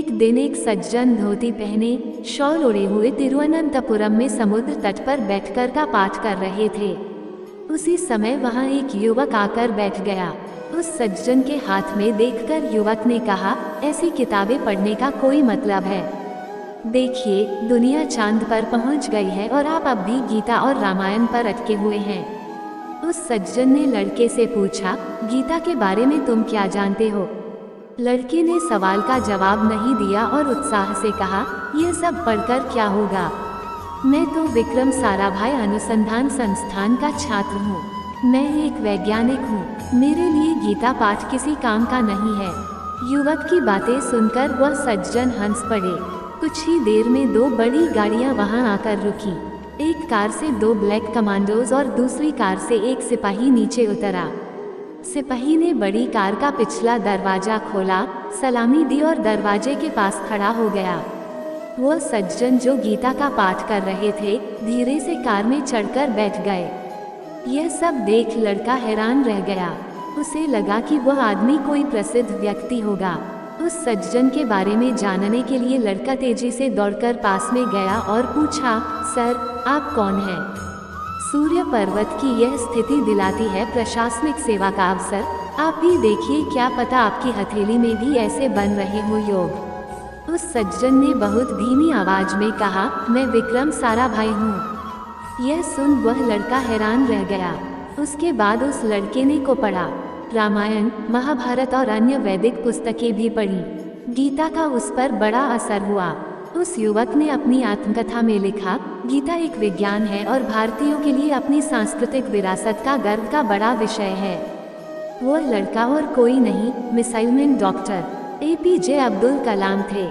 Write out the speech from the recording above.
एक दिन एक सज्जन धोती पहने, शॉल ओढ़े हुए तिरुवनंतपुरम में समुद्र तट पर बैठकर का पाठ कर रहे थे। उसी समय वहां एक युवक आकर बैठ गया। उस सज्जन के हाथ में देखकर युवक ने कहा, ऐसी किताबें पढ़ने का कोई मतलब है? देखिए, दुनिया चांद पर पहुंच गई है और आप अब भी गीता और रामायण पर अटके हुए हैं। उस सज्जन ने लड़के से पूछा, गीता के बारे में तुम क्या जानते हो? लड़के ने सवाल का जवाब नहीं दिया और उत्साह से कहा, यह सब पढ़कर क्या होगा? मैं तो विक्रम साराभाई अनुसंधान संस्थान का छात्र हूँ। मैं एक वैज्ञानिक हूँ। मेरे लिए गीता पाठ किसी काम का नहीं है। युवक की बातें सुनकर वह सज्जन हंस पड़े। कुछ ही देर में दो बड़ी गाड़ियाँ वहाँ आकर रुकी। एक कार से दो ब्लैक कमांडोज और दूसरी कार से एक सिपाही नीचे उतरा। सिपाही ने बड़ी कार का पिछला दरवाजा खोला, सलामी दी और दरवाजे के पास खड़ा हो गया। वह सज्जन जो गीता का पाठ कर रहे थे, धीरे से कार में चढ़कर बैठ गए। यह सब देख लड़का हैरान रह गया। उसे लगा कि वह आदमी कोई प्रसिद्ध व्यक्ति होगा। उस सज्जन के बारे में जानने के लिए लड़का तेजी से दौड़कर पास में गया और पूछा, सर, आप कौन हैं? सूर्य पर्वत की यह स्थिति दिलाती है प्रशासनिक सेवा का अवसर। आप भी देखिए, क्या पता आपकी हथेली में भी ऐसे बन रहे हो योग। उस सज्जन ने बहुत धीमी आवाज में कहा, मैं विक्रम साराभाई हूँ। यह सुन वह लड़का हैरान रह गया। उसके बाद उस लड़के ने को पढ़ा। रामायण, महाभारत और अन्य वैदिक पुस्तकें भी पढ़ी। गीता का उस पर बड़ा असर हुआ। उस युवक ने अपनी आत्मकथा में लिखा, गीता एक विज्ञान है और भारतीयों के लिए अपनी सांस्कृतिक विरासत का गर्व का बड़ा विषय है। वह लड़का और कोई नहीं, missile man doctor APJ Abdul Kalam थे।